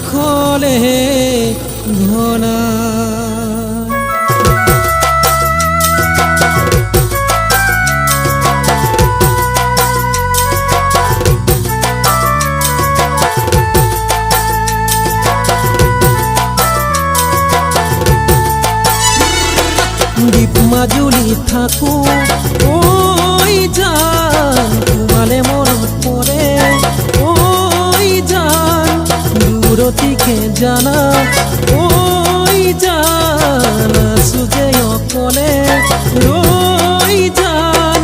কাষলে ঘনা দ্বীপ মাজুলি থাকো ওই জান তোমালে মনত পৰে ওই জান দূৰতিকে জানা ওই জান আছো যে অকলে ৰৈ জান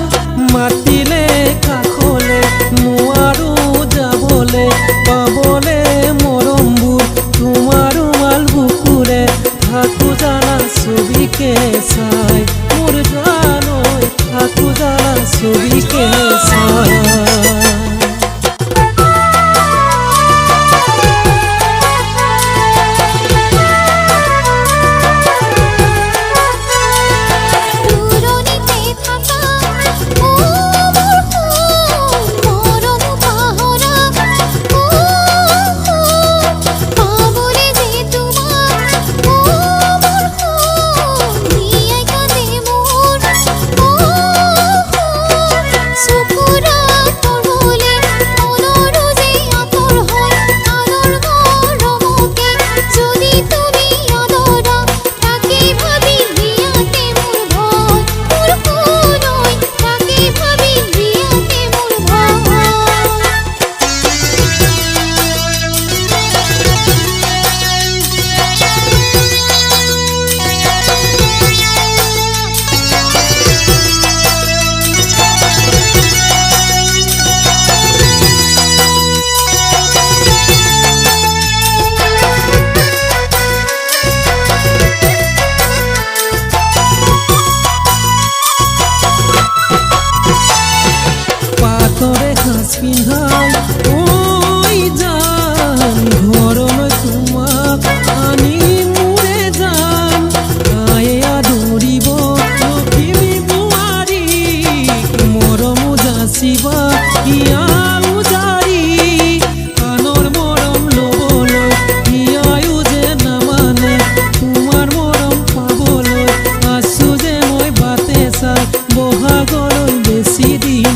মাতিলে কাষলে নোৱাৰো যাবলে পাবলে মৰমবোৰ তোমাৰো মাল বুকুৰে থাকো জানা ছবিকে চাই মোর জানই থাকো জানা ছবিকে চাই তরে সাজ পিন্ধাই ওই জান ঘৰলৈ তোমাক আনি মোৰে জান আয়ে আদৰিব লখিমী বোৱাৰী মৰমো যাচিবা ইয়াও জাৰি আনৰ মৰম ল'বলৈ ইয়ায়ো যে নামানে তোমাৰ মৰম পাবলৈ আছো যে মই বাটে চাই বহাগলৈ বেছি দিন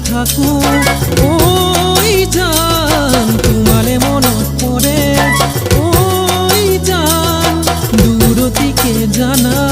থাকো ওই জান তোমালে মনত পৰে ওই জান দূৰতিকে জানা